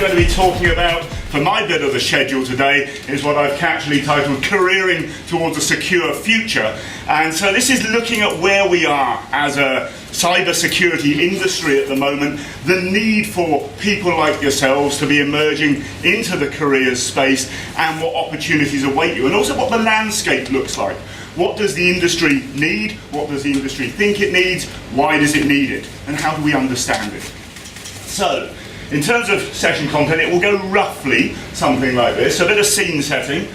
going to be talking about, for my bit of the schedule today, is what I've casually titled Careering Towards a Secure Future. And so this is looking at where we are as a cybersecurity industry at the moment, the need for people like yourselves to be emerging into the careers space, and what opportunities await you, and also what the landscape looks like. What does the industry need? What does the industry think it needs? Why does it need it? And how do we understand it? So, in terms of session content, it will go roughly something like this, a bit of scene setting,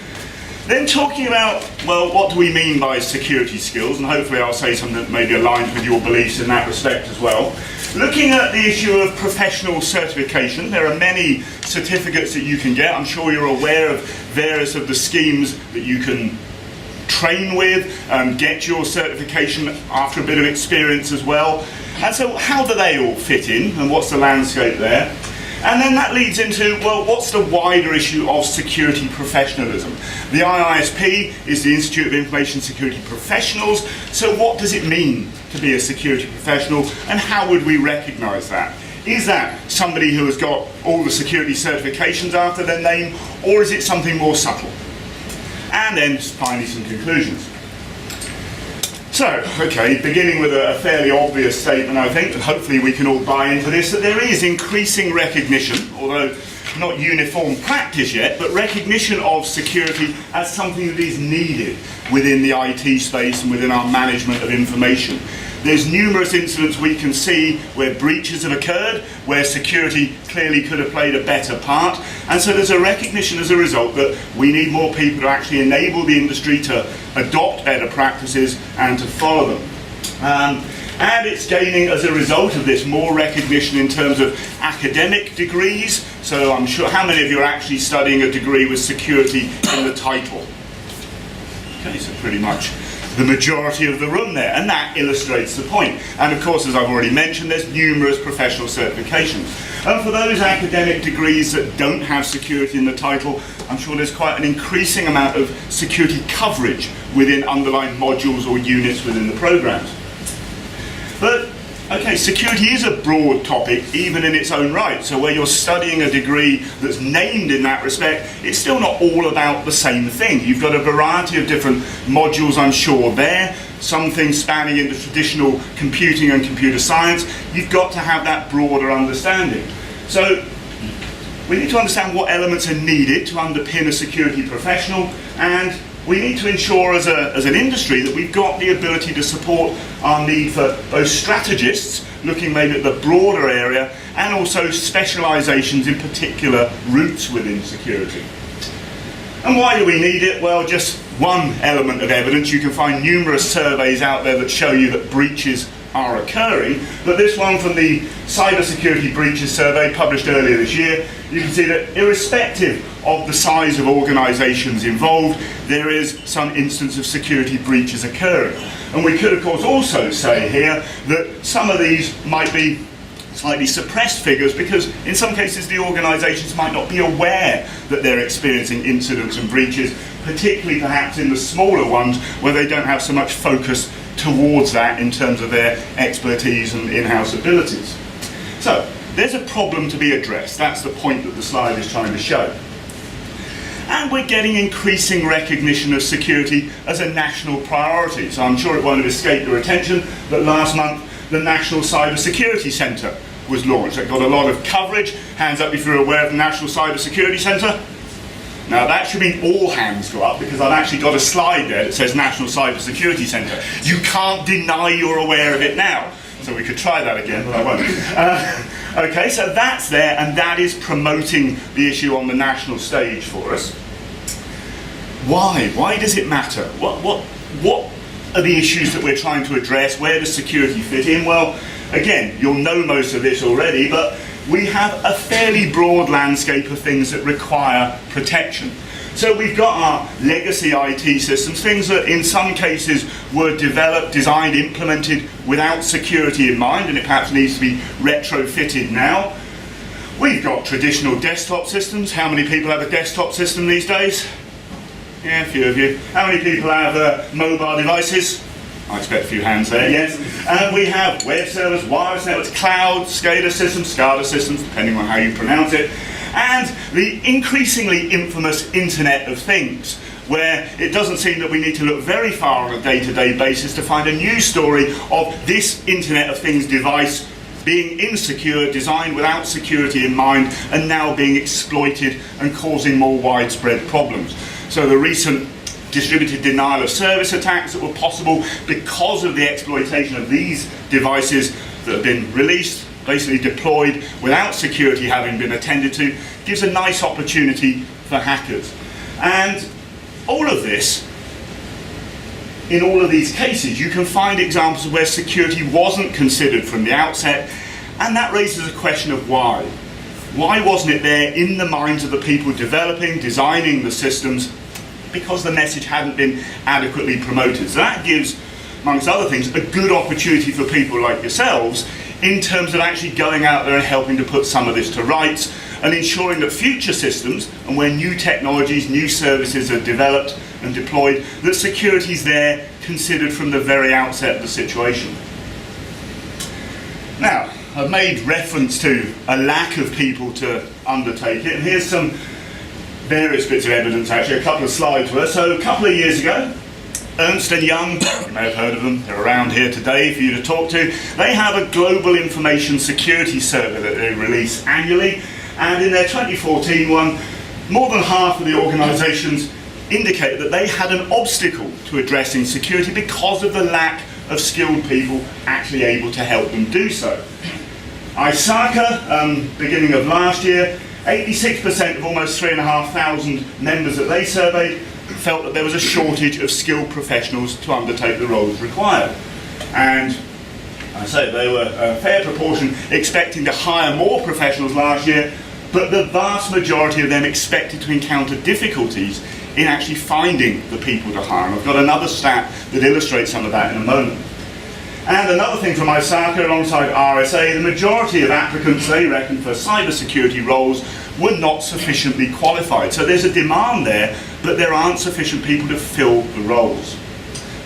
then talking about, well, what do we mean by security skills, and hopefully I'll say something that may be aligned with your beliefs in that respect as well. Looking at the issue of professional certification, there are many certificates that you can get. I'm sure you're aware of various of the schemes that you can train with, get your certification after a bit of experience as well. And so how do they all fit in, and what's the landscape there? And then that leads into, well, what's the wider issue of security professionalism? The IISP is the Institute of Information Security Professionals, so what does it mean to be a security professional, and how would we recognise that? Is that somebody who has got all the security certifications after their name, or is it something more subtle? And then finally some conclusions. So, okay, beginning with a fairly obvious statement, I think, and hopefully we can all buy into this, that there is increasing recognition, although not uniform practice yet, but recognition of security as something that is needed within the IT space and within our management of information. There's numerous incidents we can see where breaches have occurred, where security clearly could have played a better part, and so there's a recognition as a result that we need more people to actually enable the industry to adopt better practices and to follow them. And it's gaining, as a result of this, more recognition in terms of academic degrees. So I'm sure, how many of you are actually studying a degree with security in the title? Okay, so pretty much the majority of the room there, and that illustrates the point. And of course, as I've already mentioned, there's numerous professional certifications. And for those academic degrees that don't have security in the title, I'm sure there's quite an increasing amount of security coverage within underlying modules or units within the programs. But, okay, security is a broad topic, even in its own right. So where you're studying a degree that's named in that respect, it's still not all about the same thing. You've got a variety of different modules, I'm sure, there. Some things spanning into traditional computing and computer science. You've got to have that broader understanding. So we need to understand what elements are needed to underpin a security professional, and we need to ensure as an industry that we've got the ability to support our need for both strategists, looking maybe at the broader area, and also specialisations in particular routes within security. And why do we need it? Well, just one element of evidence. You can find numerous surveys out there that show you that breaches are occurring, but this one from the Cybersecurity Breaches Survey published earlier this year, you can see that irrespective of the size of organisations involved, there is some instance of security breaches occurring. And we could of course also say here that some of these might be slightly suppressed figures, because in some cases the organisations might not be aware that they're experiencing incidents and breaches, particularly perhaps in the smaller ones where they don't have so much focus towards that in terms of their expertise and in-house abilities. So there's a problem to be addressed. That's the point that the slide is trying to show. And we're getting increasing recognition of security as a national priority. So I'm sure it won't have escaped your attention that last month the National Cyber Security Centre was launched. It got a lot of coverage. Hands up if you're aware of the National Cyber Security Centre. Now that should mean all hands go up, because I've actually got a slide there that says National Cyber Security Centre. You can't deny you're aware of it now. So we could try that again, but I won't. Okay, so that's there, and that is promoting the issue on the national stage for us. Why? Why does it matter? What are the issues that we're trying to address? Where does security fit in? Well, again, you'll know most of this already, but we have a fairly broad landscape of things that require protection. So we've got our legacy IT systems, things that in some cases were developed, designed, implemented without security in mind, and it perhaps needs to be retrofitted now. We've got traditional desktop systems. How many people have a desktop system these days? Yeah, a few of you. How many people have mobile devices? I expect a few hands there, yes. And we have web servers, wireless networks, cloud, SCADA systems, depending on how you pronounce it, and the increasingly infamous Internet of Things, where it doesn't seem that we need to look very far on a day-to-day basis to find a news story of this Internet of Things device being insecure, designed without security in mind, and now being exploited and causing more widespread problems. So the recent distributed denial of service attacks that were possible because of the exploitation of these devices that have been released, basically deployed without security having been attended to, gives a nice opportunity for hackers. And all of this, in all of these cases, you can find examples of where security wasn't considered from the outset, and that raises a question of why. Why wasn't it there in the minds of the people developing, designing the systems? Because the message hadn't been adequately promoted. So that gives, amongst other things, a good opportunity for people like yourselves in terms of actually going out there and helping to put some of this to rights and ensuring that future systems, and when new technologies, new services are developed and deployed, that security is there considered from the very outset of the situation. Now, I've made reference to a lack of people to undertake it, and here's some various bits of evidence, actually, a couple of slides worth. So a couple of years ago, Ernst & Young, you may have heard of them, they're around here today for you to talk to, they have a global information security survey that they release annually, and in their 2014 one, more than half of the organisations indicated that they had an obstacle to addressing security because of the lack of skilled people actually able to help them do so. IISP, beginning of last year, 86% of almost 3,500 members that they surveyed felt that there was a shortage of skilled professionals to undertake the roles required. And I say they were a fair proportion expecting to hire more professionals last year, but the vast majority of them expected to encounter difficulties in actually finding the people to hire. And I've got another stat that illustrates some of that in a moment. And another thing from ISACA alongside RSA, the majority of applicants, they reckon, for cybersecurity roles were not sufficiently qualified. So there's a demand there, but there aren't sufficient people to fill the roles.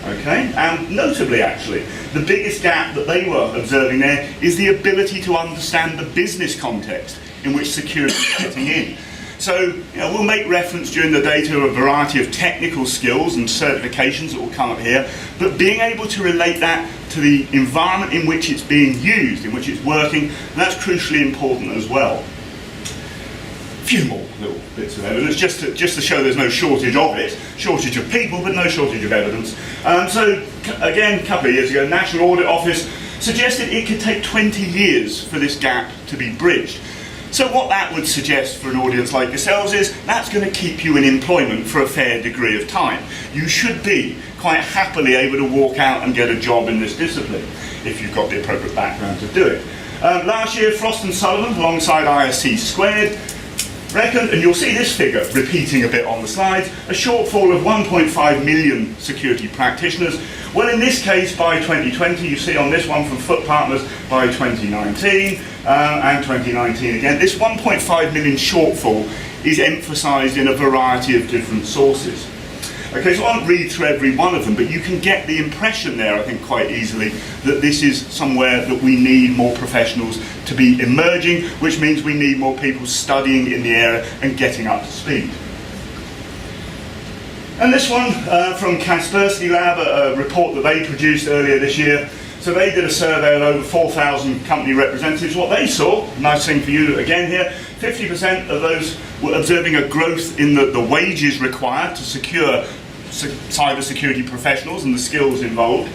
Okay, and notably actually, the biggest gap that they were observing there is the ability to understand the business context in which security is fitting in. So, we'll make reference during the day to a variety of technical skills and certifications that will come up here, but being able to relate that to the environment in which it's being used, in which it's working, that's crucially important as well. A few more little bits of evidence, just to show there's no shortage of it, shortage of people, but no shortage of evidence. So, again, a couple of years ago, National Audit Office suggested it could take 20 years for this gap to be bridged. So what that would suggest for an audience like yourselves is that's going to keep you in employment for a fair degree of time. You should be quite happily able to walk out and get a job in this discipline if you've got the appropriate background to do it. Last year, Frost & Sullivan, alongside ISC Squared, reckoned, and you'll see this figure repeating a bit on the slides, a shortfall of 1.5 million security practitioners. Well, in this case, by 2020, you see on this one from Foot Partners, by 2019, and 2019 again, this 1.5 million shortfall is emphasised in a variety of different sources. Okay, so I won't read through every one of them, but you can get the impression there, I think, quite easily, that this is somewhere that we need more professionals to be emerging, which means we need more people studying in the area and getting up to speed. And this one from Kaspersky Lab, a report that they produced earlier this year. So they did a survey of over 4,000 company representatives. What they saw, nice thing for you again here, 50% of those were observing a growth in the wages required to secure cybersecurity professionals and the skills involved.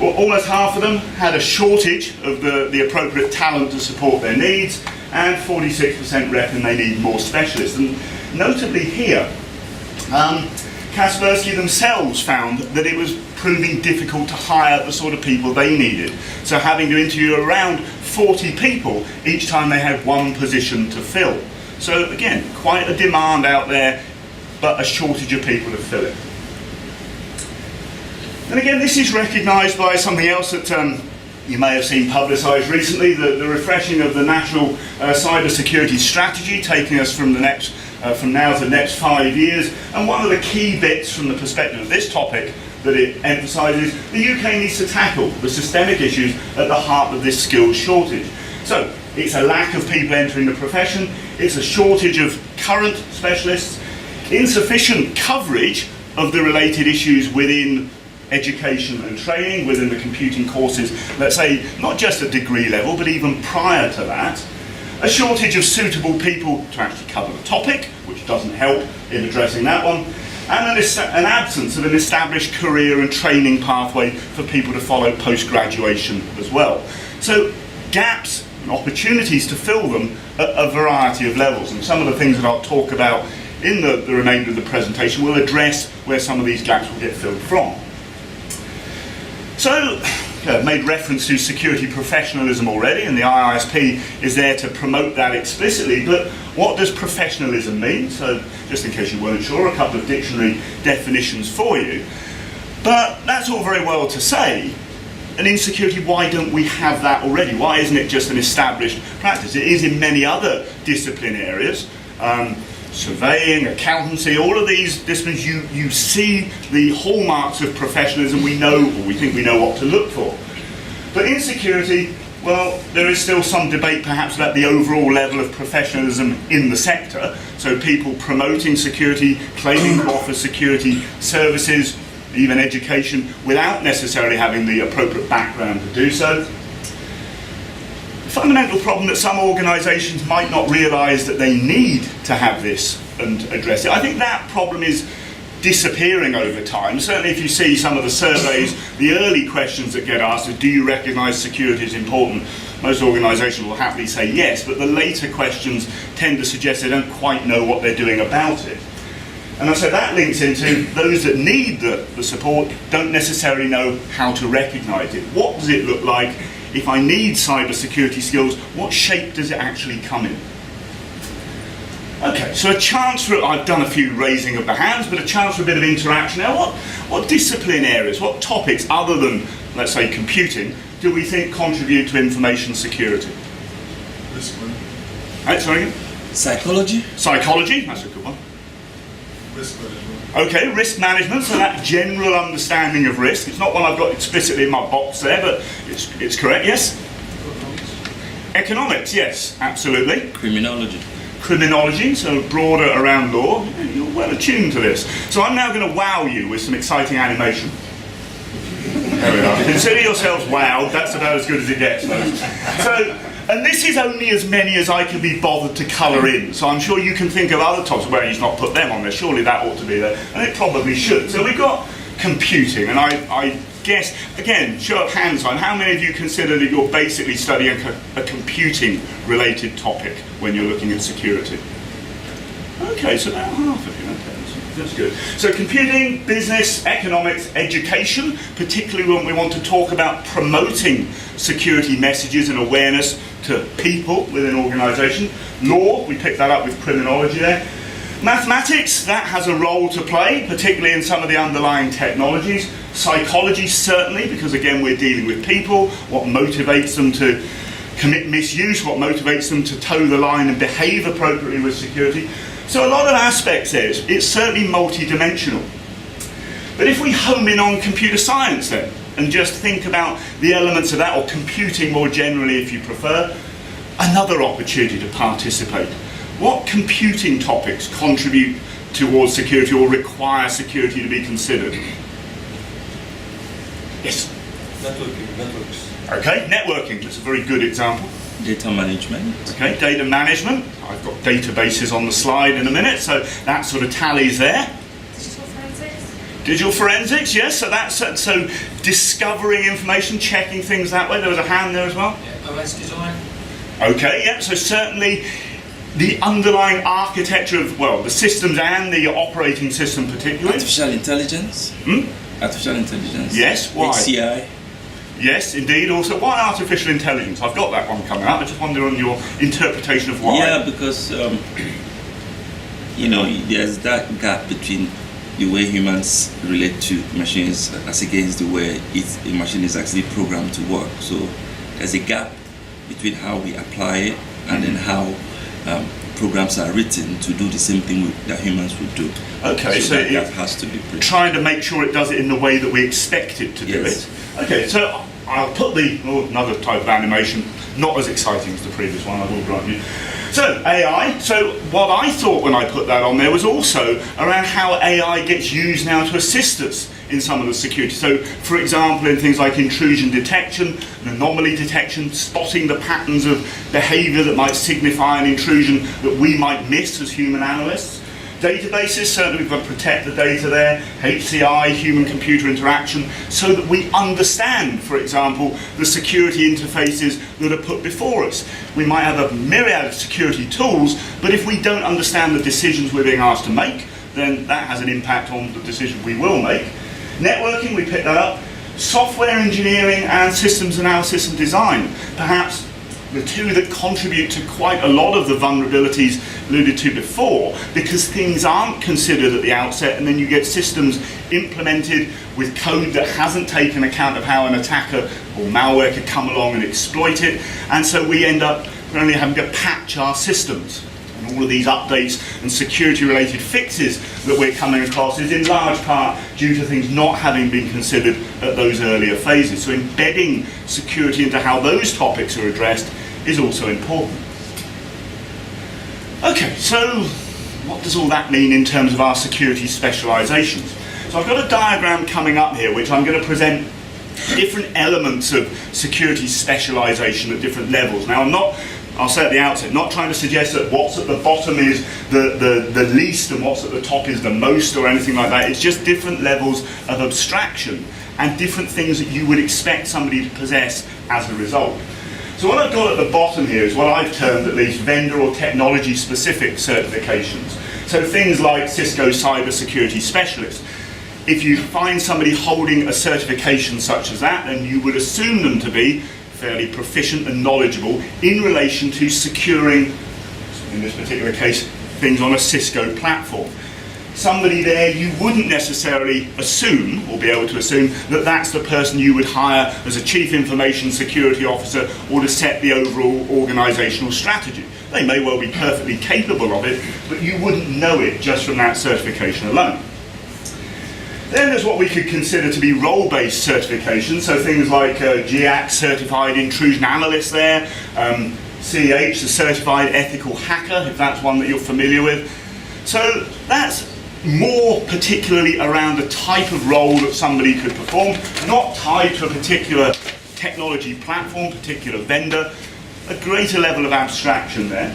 Well, almost half of them had a shortage of the appropriate talent to support their needs, and 46% reckon they need more specialists. And notably here, Kaspersky themselves found that it was proving difficult to hire the sort of people they needed. So having to interview around 40 people each time they had one position to fill. So again, quite a demand out there, but a shortage of people to fill it. And again, this is recognised by something else that you may have seen publicised recently, the refreshing of the National Cyber Security Strategy, taking us from now to the next 5 years. And one of the key bits from the perspective of this topic that it emphasises, the UK needs to tackle the systemic issues at the heart of this skills shortage. So it's a lack of people entering the profession, it's a shortage of current specialists, insufficient coverage of the related issues within education and training, within the computing courses, let's say not just at degree level but even prior to that, a shortage of suitable people to actually cover the topic, which doesn't help in addressing that one, and an absence of an established career and training pathway for people to follow post-graduation as well. So gaps and opportunities to fill them at a variety of levels, and some of the things that I'll talk about in the remainder of the presentation will address where some of these gaps will get filled from. So, I've made reference to security professionalism already, and the IISP is there to promote that explicitly, but what does professionalism mean? So, just in case you weren't sure, a couple of dictionary definitions for you. But that's all very well to say, and in security, why don't we have that already? Why isn't it just an established practice? It is in many other discipline areas. Surveying, accountancy, all of these disciplines, you see the hallmarks of professionalism. We know, or we think we know what to look for. But in security, well, there is still some debate perhaps about the overall level of professionalism in the sector. So people promoting security, claiming to offer security services, even education, without necessarily having the appropriate background to do so. Fundamental problem that some organisations might not realise that they need to have this and address it. I think that problem is disappearing over time. Certainly if you see some of the surveys, the early questions that get asked are, do you recognise security is important? Most organisations will happily say yes, but the later questions tend to suggest they don't quite know what they're doing about it. And so that links into those that need the support don't necessarily know how to recognise it. What does it look like? If I need cyber security skills, what shape does it actually come in? Okay, so a chance for, I've done a few raising of the hands, but a chance for a bit of interaction. Now, what discipline areas, what topics other than, let's say, computing, do we think contribute to information security? Risk management. Right, sorry again? Psychology. Psychology, that's a good one. Risk management. Okay, risk management, so that general understanding of risk. It's not one I've got explicitly in my box there, but it's correct, yes? Economics, yes, absolutely. Criminology. Criminology, so broader around law. You're well attuned to this. So I'm now going to wow you with some exciting animation. There we are. Consider yourselves wowed, that's about as good as it gets, folks. So, and this is only as many as I can be bothered to colour in, so I'm sure you can think of other topics where he's not put them on there. Surely that ought to be there, and it probably should. So we've got computing, and I guess, again, show of hands on, how many of you consider that you're basically studying a computing-related topic when you're looking at security? Okay, so about half of you, okay. That's good. So computing, business, economics, education, particularly when we want to talk about promoting security messages and awareness to people within an organisation. Law, we picked that up with criminology there. Mathematics, that has a role to play, particularly in some of the underlying technologies. Psychology, certainly, because again we're dealing with people, what motivates them to commit misuse, what motivates them to toe the line and behave appropriately with security. So a lot of aspects there. It's certainly multi-dimensional. But if we home in on computer science then, and just think about the elements of that, or computing more generally if you prefer, another opportunity to participate. What computing topics contribute towards security or require security to be considered? Yes? Networks. Okay, networking, that's a very good example. Data management. Okay, data management. I've got databases on the slide in a minute, so that sort of tallies there. Digital forensics. Digital forensics, yes, so that's so discovering information, checking things that way. There was a hand there as well. Yeah, OS design. Okay, yeah, so certainly the underlying architecture of, well, the systems and the operating system particularly. Artificial intelligence. Artificial intelligence. Yes, why? HCI. Yes, indeed. Also, why artificial intelligence? I've got that one coming up. I just wonder on your interpretation of why. Yeah, because you know, there's that gap between the way humans relate to machines as against the way a machine is actually programmed to work. So there's a gap between how we apply it and then how programs are written to do the same thing that humans would do. Okay, so that has to be trying to make sure it does it in the way that we expect it to do Yes. it. Okay, so I'll put another type of animation, not as exciting as the previous one, I will grant you. So AI, so what I thought when I put that on there was also around how AI gets used now to assist us in some of the security. So for example, in things like intrusion detection, and anomaly detection, spotting the patterns of behaviour that might signify an intrusion that we might miss as human analysts. Databases, certainly we've got to protect the data there, HCI, human-computer interaction, so that we understand, for example, the security interfaces that are put before us. We might have a myriad of security tools, but if we don't understand the decisions we're being asked to make, then that has an impact on the decision we will make. Networking, we picked that up. Software engineering and systems analysis and design, perhaps the two that contribute to quite a lot of the vulnerabilities alluded to before, because things aren't considered at the outset, and then you get systems implemented with code that hasn't taken account of how an attacker or malware could come along and exploit it, and so we end up only having to patch our systems. And all of these updates and security-related fixes that we're coming across is in large part due to things not having been considered at those earlier phases. So embedding security into how those topics are addressed is also important. Okay, so what does all that mean in terms of our security specialisations? So I've got a diagram coming up here which I'm going to present different elements of security specialisation at different levels. Now I'll say at the outset, not trying to suggest that what's at the bottom is the least and what's at the top is the most or anything like that. It's just different levels of abstraction and different things that you would expect somebody to possess as a result. So what I've got at the bottom here is what I've termed at least vendor or technology specific certifications. So things like Cisco Cyber Security Specialist. If you find somebody holding a certification such as that, then you would assume them to be fairly proficient and knowledgeable in relation to securing, in this particular case, things on a Cisco platform. Somebody there you wouldn't necessarily assume, or be able to assume, that that's the person you would hire as a Chief Information Security Officer or to set the overall organisational strategy. They may well be perfectly capable of it, but you wouldn't know it just from that certification alone. Then there's what we could consider to be role-based certifications, so things like GIAC Certified Intrusion Analyst there, CEH, the Certified Ethical Hacker, if that's one that you're familiar with. So that's more particularly around the type of role that somebody could perform, not tied to a particular technology platform, particular vendor, a greater level of abstraction there.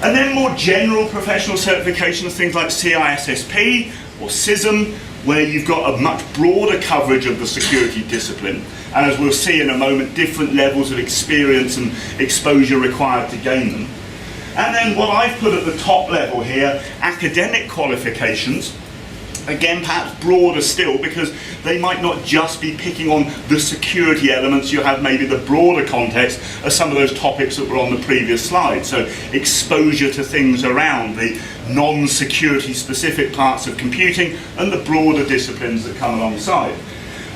And then more general professional certifications, things like CIISP or CISM, where you've got a much broader coverage of the security discipline. And as we'll see in a moment, different levels of experience and exposure required to gain them. And then what I've put at the top level here, academic qualifications, again perhaps broader still, because they might not just be picking on the security elements, you have maybe the broader context of some of those topics that were on the previous slide. So exposure to things around the non-security specific parts of computing and the broader disciplines that come alongside.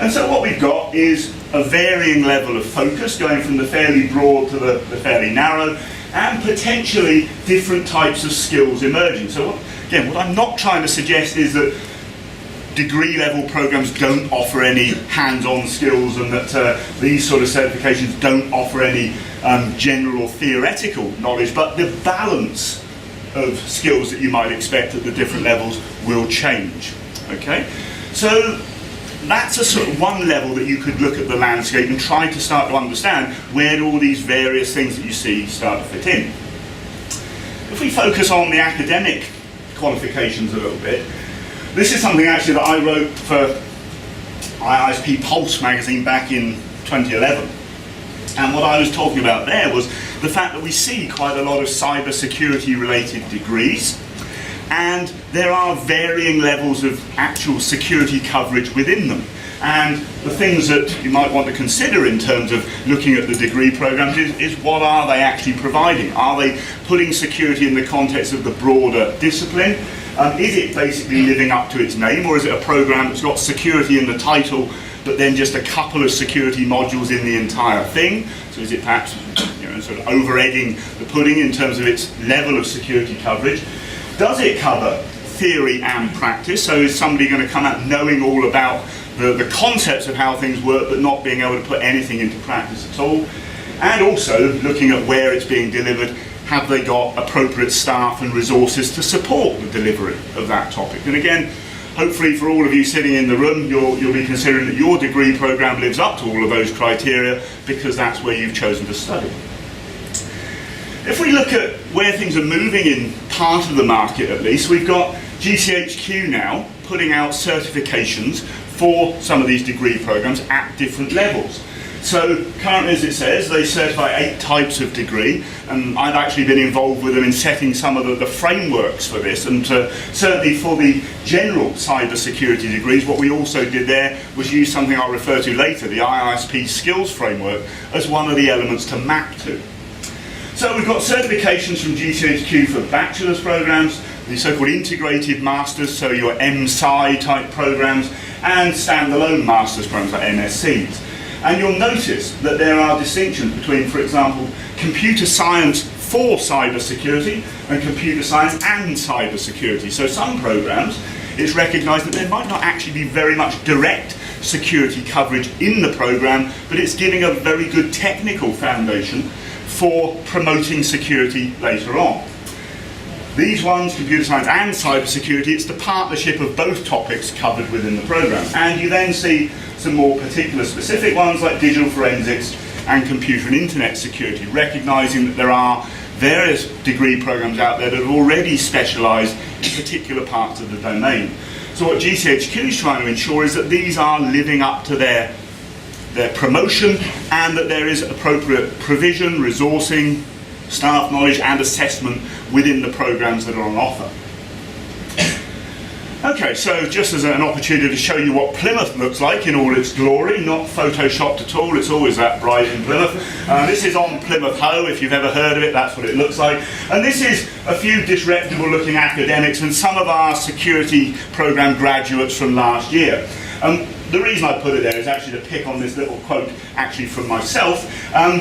And so what we've got is a varying level of focus, going from the fairly broad to the fairly narrow, and potentially different types of skills emerging. So what I'm not trying to suggest is that degree level programs don't offer any hands-on skills and that these sort of certifications don't offer any general or theoretical knowledge, but the balance of skills that you might expect at the different levels will change. Okay? So that's a sort of one level that you could look at the landscape and try to start to understand where do all these various things that you see start to fit in. If we focus on the academic qualifications a little bit, this is something actually that I wrote for IISP Pulse magazine back in 2011. And what I was talking about there was the fact that we see quite a lot of cyber security related degrees, and there are varying levels of actual security coverage within them. And the things that you might want to consider in terms of looking at the degree programs is what are they actually providing? Are they putting security in the context of the broader discipline? Is it basically living up to its name, or is it a program that's got security in the title but then just a couple of security modules in the entire thing? So is it perhaps, as sort of over-egging the pudding in terms of its level of security coverage. Does it cover theory and practice? So is somebody going to come out knowing all about the concepts of how things work but not being able to put anything into practice at all? And also looking at where it's being delivered, have they got appropriate staff and resources to support the delivery of that topic? And again, hopefully for all of you sitting in the room, you'll be considering that your degree programme lives up to all of those criteria because that's where you've chosen to study. If we look at where things are moving in part of the market at least, we've got GCHQ now putting out certifications for some of these degree programmes at different levels. So currently, as it says, they certify 8 types of degree, and I've actually been involved with them in setting some of the frameworks for this, and certainly for the general cyber security degrees, what we also did there was use something I'll refer to later, the IISP skills framework, as one of the elements to map to. So we've got certifications from GCHQ for bachelor's programmes, the so-called integrated masters, so your MSci type programmes, and standalone masters programmes like MSCs. And you'll notice that there are distinctions between, for example, computer science for cyber security and computer science and cyber security. So some programs, it's recognised that there might not actually be very much direct security coverage in the program, but it's giving a very good technical foundation for promoting security later on. These ones, computer science and cyber security, it's the partnership of both topics covered within the program. And you then see some more particular specific ones like digital forensics and computer and internet security, recognising that there are various degree programs out there that have already specialised in particular parts of the domain. So what GCHQ is trying to ensure is that these are living up to their promotion, and that there is appropriate provision, resourcing, staff knowledge and assessment within the programs that are on offer. Okay, so just as an opportunity to show you what Plymouth looks like in all its glory, not photoshopped at all, it's always that bright in Plymouth. This is on Plymouth Hoe, if you've ever heard of it, that's what it looks like. And this is a few disreputable looking academics and some of our security programme graduates from last year. The reason I put it there is actually to pick on this little quote actually from myself,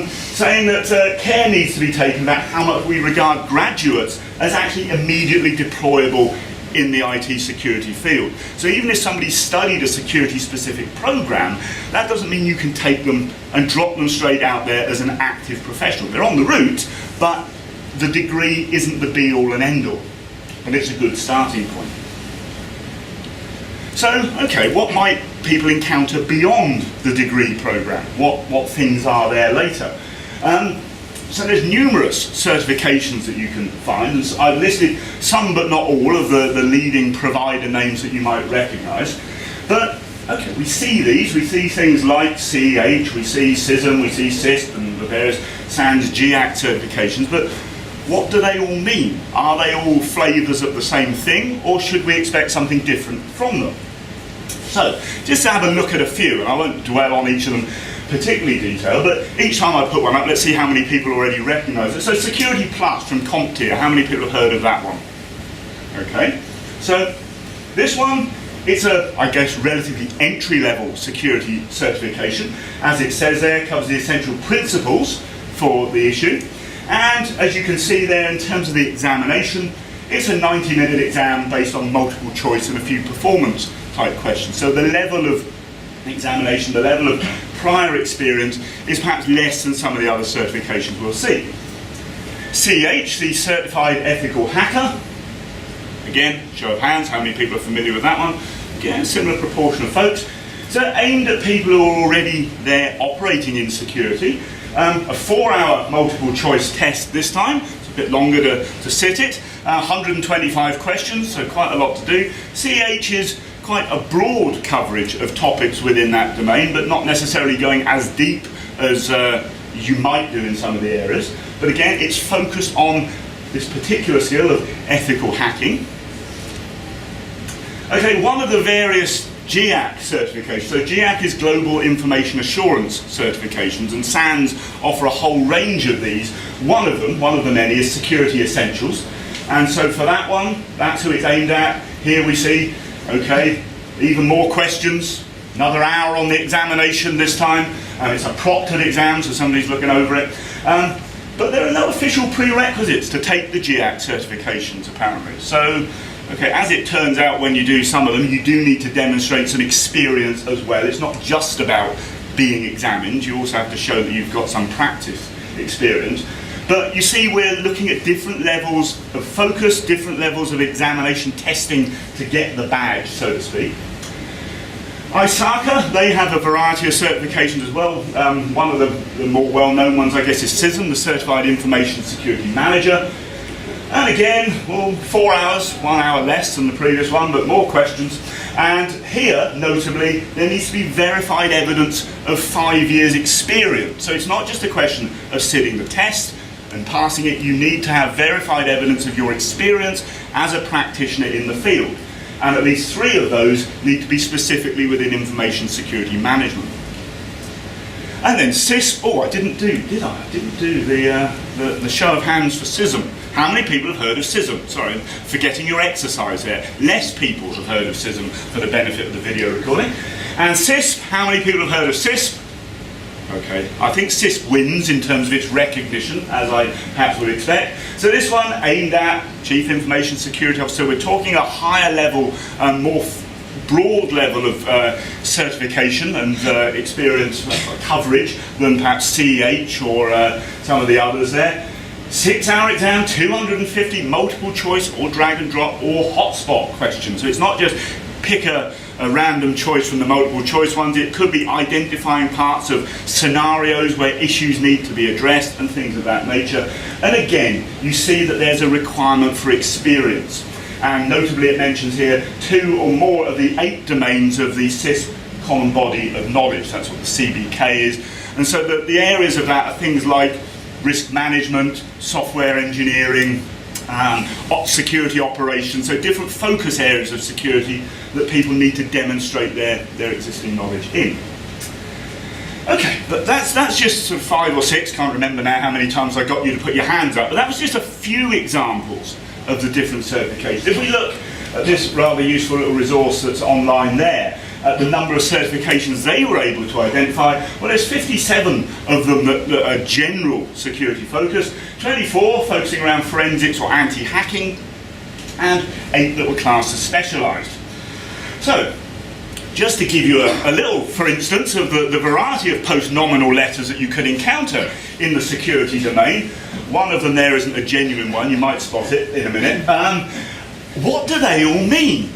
saying that care needs to be taken about how much we regard graduates as actually immediately deployable in the IT security field. So even if somebody studied a security specific program, that doesn't mean you can take them and drop them straight out there as an active professional. They're on the route, but the degree isn't the be all and end all, but it's a good starting point. So, okay, what might people encounter beyond the degree programme? What things are there later? So there's numerous certifications that you can find. And so I've listed some but not all of the leading provider names that you might recognise. But, okay, we see these. We see things like CEH, we see CISM, we see CISP and the various SANS GIAC certifications. But what do they all mean? Are they all flavours of the same thing, or should we expect something different from them? So, just to have a look at a few, and I won't dwell on each of them particularly detailed, but each time I put one up, let's see how many people already recognise it. So Security Plus from CompTIA, how many people have heard of that one? Okay, so this one, it's a, I guess, relatively entry-level security certification. As it says there, it covers the essential principles for the issue. And as you can see there, in terms of the examination, it's a 90-minute exam based on multiple choice and a few performance type questions. So the level of examination, the level of prior experience is perhaps less than some of the other certifications we'll see. CEH, the Certified Ethical Hacker. Again, show of hands, how many people are familiar with that one? Again, a similar proportion of folks. So aimed at people who are already there operating in security. A 4-hour multiple choice test this time. It's a bit longer to sit it. 125 questions, so quite a lot to do. CEH is quite a broad coverage of topics within that domain, but not necessarily going as deep as you might do in some of the areas. But again, it's focused on this particular skill of ethical hacking. Okay, one of the various GIAC certifications. So GIAC is Global Information Assurance certifications, and SANS offer a whole range of these. One of the many, is Security Essentials. And so for that one, that's who it's aimed at. Here we see, okay, even more questions, another hour on the examination this time. It's a proctored exam, so somebody's looking over it. But there are no official prerequisites to take the GIAC certifications, apparently. So, okay, as it turns out, when you do some of them, you do need to demonstrate some experience as well. It's not just about being examined. You also have to show that you've got some practice experience. But you see, we're looking at different levels of focus, different levels of examination testing to get the badge, so to speak. ISACA, they have a variety of certifications as well. One of the more well-known ones, I guess, is CISM, the Certified Information Security Manager. And again, well, 4 hours, 1 hour less than the previous one, but more questions. And here, notably, there needs to be verified evidence of 5 years' experience. So it's not just a question of sitting the test and passing it. You need to have verified evidence of your experience as a practitioner in the field. And at least 3 of those need to be specifically within information security management. And then CISP, oh, I didn't do, did I? I didn't do the show of hands for CISM. How many people have heard of CISM? Sorry, I'm forgetting your exercise there. Less people have heard of CISM for the benefit of the video recording. And CISP, how many people have heard of CISP? Okay, I think CISP wins in terms of its recognition, as I perhaps would expect. So this one aimed at Chief Information Security Officer. We're talking a higher level, more broad level of certification and experience coverage than perhaps CEH or some of the others there. 6-hour exam, 250 multiple choice or drag and drop or hotspot questions. So it's not just pick a random choice from the multiple choice ones. It could be identifying parts of scenarios where issues need to be addressed and things of that nature. And again, you see that there's a requirement for experience. And notably it mentions here 2 or more of the 8 domains of the CISP common body of knowledge. That's what the CBK is. And so the areas of that are things like risk management, software engineering, security operations, so different focus areas of security that people need to demonstrate their existing knowledge in. Okay, but that's just sort of 5 or 6, can't remember now how many times I got you to put your hands up, but that was just a few examples of the different certifications. If we look at this rather useful little resource that's online there, at the number of certifications they were able to identify, well, there's 57 of them that are general security focused, 24 focusing around forensics or anti-hacking, and 8 that were classed as specialised. So, just to give you a little, for instance, of the variety of post-nominal letters that you could encounter in the security domain, one of them there isn't a genuine one, you might spot it in a minute. What do they all mean?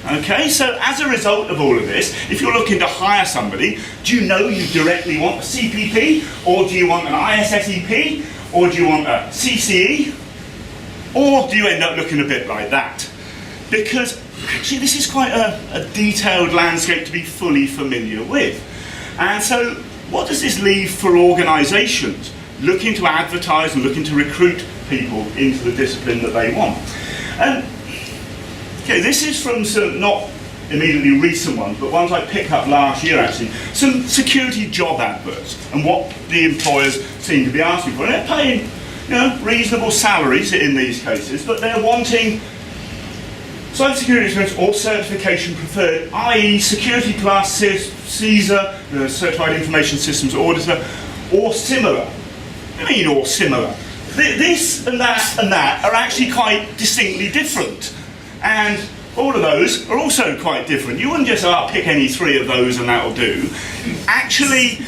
Okay, so as a result of all of this, if you're looking to hire somebody, do you know you directly want a CPP, or do you want an ISSEP, or do you want a CCE, or do you end up looking a bit like that? Because actually this is quite a detailed landscape to be fully familiar with. And so what does this leave for organisations looking to advertise and looking to recruit people into the discipline that they want? And okay, this is from some not immediately recent ones, but ones I picked up last year actually. Some security job adverts and what the employers seem to be asking for. And they're paying, reasonable salaries in these cases, but they're wanting cybersecurity experience or certification preferred, i.e. Security Plus, CISA, the Certified Information Systems Auditor, or similar. I mean, or similar. This and that are actually quite distinctly different. And all of those are also quite different. You wouldn't just pick any 3 of those and that'll do. Actually,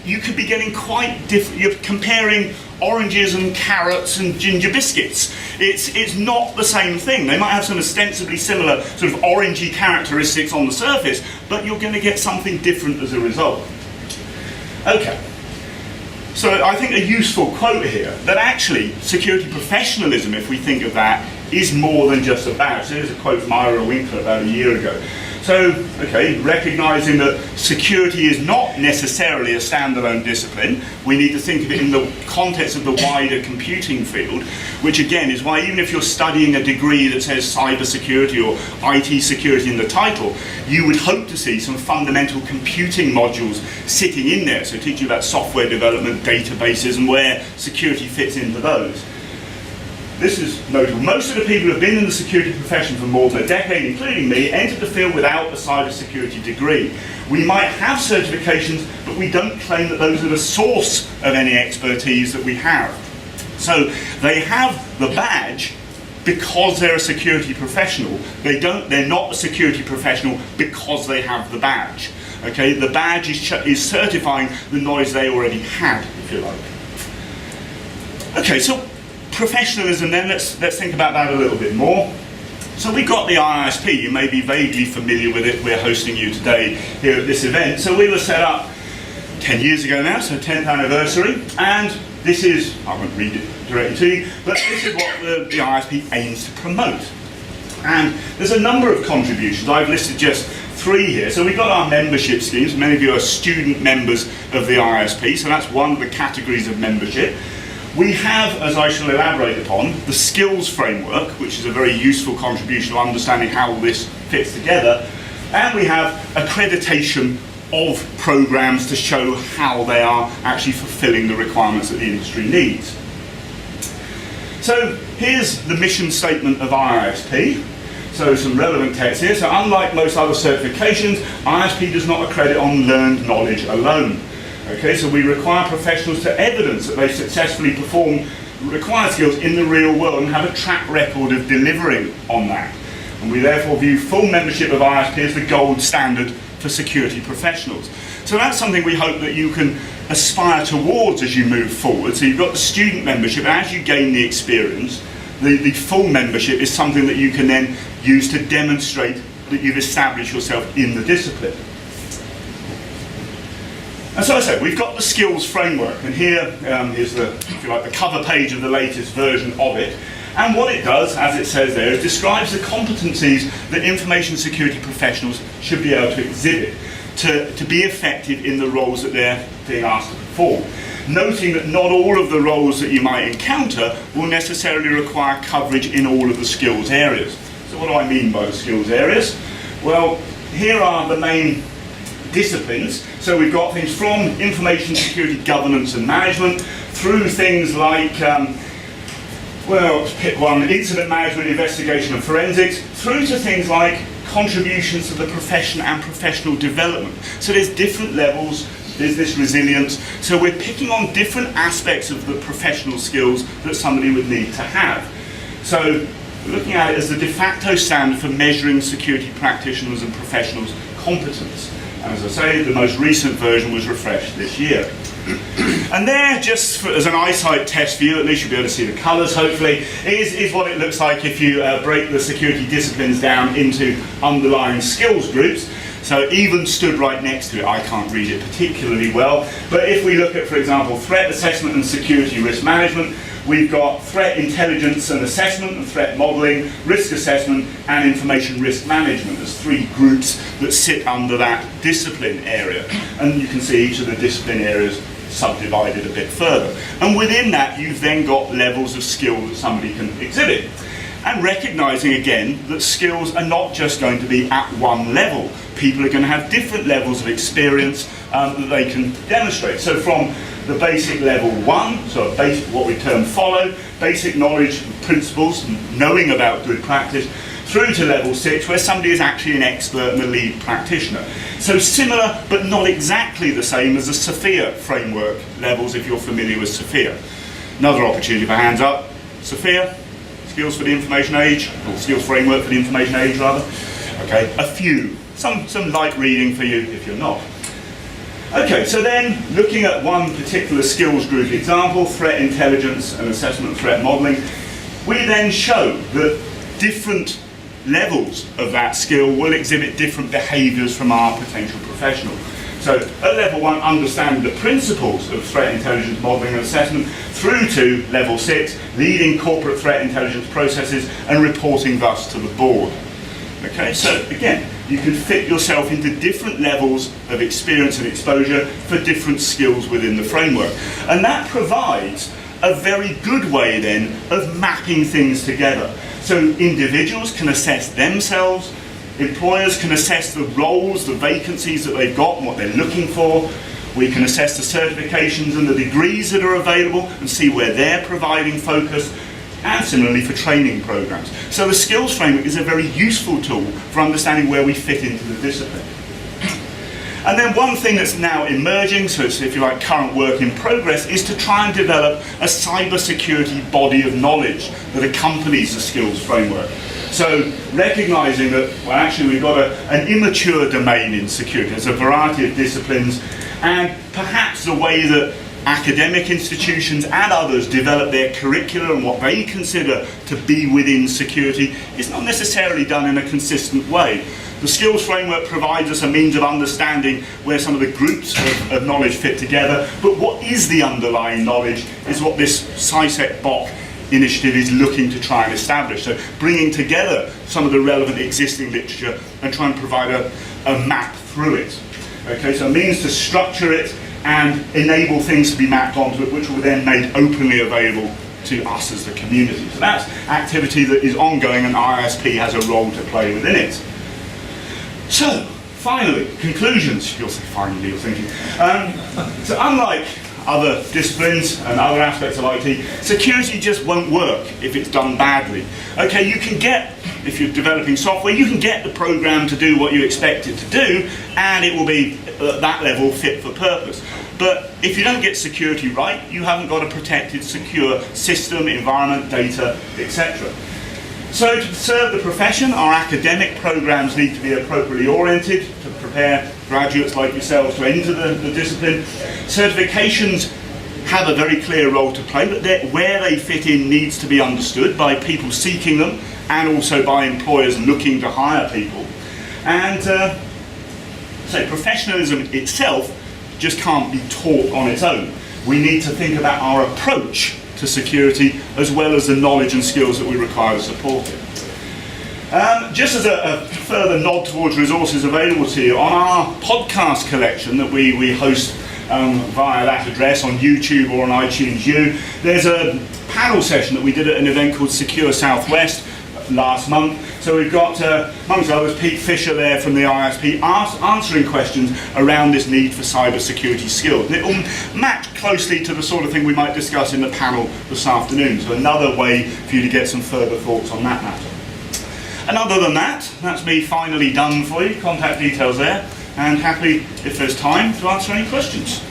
you could be getting quite different. You're comparing oranges and carrots and ginger biscuits. It's not the same thing. They might have some ostensibly similar sort of orangey characteristics on the surface, but you're going to get something different as a result. Okay. So I think a useful quote here, that actually security professionalism, if we think of that, is more than just a badge. So here's a quote from Ira Winkler about a year ago. So, okay, recognising that security is not necessarily a standalone discipline, we need to think of it in the context of the wider computing field, which again is why even if you're studying a degree that says cyber security or IT security in the title, you would hope to see some fundamental computing modules sitting in there, so teaching about software development, databases, and where security fits into those. This is notable. Most of the people who have been in the security profession for more than a decade, including me, entered the field without a cybersecurity degree. We might have certifications, but we don't claim that those are the source of any expertise that we have. So they have the badge because they're a security professional. They're not a security professional because they have the badge. Okay, the badge is certifying the knowledge they already had, if you like. Okay, so professionalism then, let's think about that a little bit more. So we've got the IISP, you may be vaguely familiar with it, we're hosting you today here at this event. So we were set up 10 years ago now, so 10th anniversary, and this is, I won't read it directly to you, but this is what the IISP aims to promote. And there's a number of contributions, I've listed just 3 here. So we've got our membership schemes, many of you are student members of the IISP, so that's one of the categories of membership. We have, as I shall elaborate upon, the skills framework, which is a very useful contribution to understanding how this fits together, and we have accreditation of programs to show how they are actually fulfilling the requirements that the industry needs. So here's the mission statement of IISP. So some relevant text here. So unlike most other certifications, IISP does not accredit on learned knowledge alone. Okay, so we require professionals to evidence that they successfully perform required skills in the real world and have a track record of delivering on that. And we therefore view full membership of IISP as the gold standard for security professionals. So that's something we hope that you can aspire towards as you move forward. So you've got the student membership, and as you gain the experience, the full membership is something that you can then use to demonstrate that you've established yourself in the discipline. And so I said, we've got the skills framework, and here is the, if you like, the cover page of the latest version of it. And what it does, as it says there, is describes the competencies that information security professionals should be able to exhibit to be effective in the roles that they're being asked to perform. Noting that not all of the roles that you might encounter will necessarily require coverage in all of the skills areas. So what do I mean by the skills areas? Well, here are the main disciplines. So we've got things from information security governance and management through things like well, let's pick one, incident management, investigation and forensics, through to things like contributions to the profession and professional development. So there's different levels, business resilience, so we're picking on different aspects of the professional skills that somebody would need to have. So we're looking at it as the de facto standard for measuring security practitioners and professionals' competence. And as I say, the most recent version was refreshed this year. And there, just as an eyesight test for you, at least you'll be able to see the colours hopefully, is what it looks like if you break the security disciplines down into underlying skills groups. So even stood right next to it, I can't read it particularly well, but if we look at, for example, threat assessment and security risk management, we've got threat intelligence and assessment and threat modelling, risk assessment and information risk management as 3 groups that sit under that discipline area. And you can see each of the discipline areas subdivided a bit further. And within that, you've then got levels of skill that somebody can exhibit. And recognising again that skills are not just going to be at one level. People are going to have different levels of experience that they can demonstrate. So from the basic level 1, so what we term follow, basic knowledge and principles, knowing about good practice, through to level 6 where somebody is actually an expert and a lead practitioner. So similar but not exactly the same as the Sophia framework levels if you're familiar with Sophia. Another opportunity for hands up. Sophia, skills for the information age, or skills framework for the information age rather. Okay, a few. Some light reading for you if you're not. Okay, so then looking at one particular skills group example, threat intelligence and assessment and threat modelling, we then show that different levels of that skill will exhibit different behaviours from our potential professional. So at level 1, understanding the principles of threat intelligence modelling and assessment, through to level 6, leading corporate threat intelligence processes and reporting thus to the board. Okay, so again, you can fit yourself into different levels of experience and exposure for different skills within the framework. And that provides a very good way then of mapping things together. So individuals can assess themselves, employers can assess the roles, the vacancies that they've got and what they're looking for. We can assess the certifications and the degrees that are available and see where they're providing focus, and similarly for training programs. So the skills framework is a very useful tool for understanding where we fit into the discipline. And then one thing that's now emerging, so it's, if you like, current work in progress, is to try and develop a cybersecurity body of knowledge that accompanies the skills framework. So recognising that, well, actually we've got an immature domain in security. There's a variety of disciplines, and perhaps the way that academic institutions and others develop their curricula and what they consider to be within security is not necessarily done in a consistent way. The skills framework provides us a means of understanding where some of the groups of knowledge fit together, but what is the underlying knowledge is what this CISEC-BOC initiative is looking to try and establish. So bringing together some of the relevant existing literature and try and provide a map through it. Okay, so a means to structure it and enable things to be mapped onto it, which will then made openly available to us as the community. So that's activity that is ongoing, and IISP has a role to play within it. So, finally, conclusions. You'll say finally, you're thinking. So unlike other disciplines and other aspects of IT, security just won't work if it's done badly. Okay, you can get, if you're developing software, you can get the program to do what you expect it to do, and it will be at that level fit for purpose. But if you don't get security right, you haven't got a protected, secure system, environment, data, etc. So to serve the profession, our academic programs need to be appropriately oriented to prepare graduates like yourselves to enter the discipline. Certifications have a very clear role to play, but where they fit in needs to be understood by people seeking them and also by employers looking to hire people. And so professionalism itself just can't be taught on its own. We need to think about our approach to security as well as the knowledge and skills that we require to support it. Just as a further nod towards resources available to you, on our podcast collection that we host via that address on YouTube or on iTunes U, there's a panel session that we did at an event called Secure Southwest last month. So we've got, amongst others, Pete Fisher there from the IISP answering questions around this need for cyber security skills. And it will match closely to the sort of thing we might discuss in the panel this afternoon. So another way for you to get some further thoughts on that matter. And other than that, that's me finally done for you. Contact details there, and happy, if there's time, to answer any questions.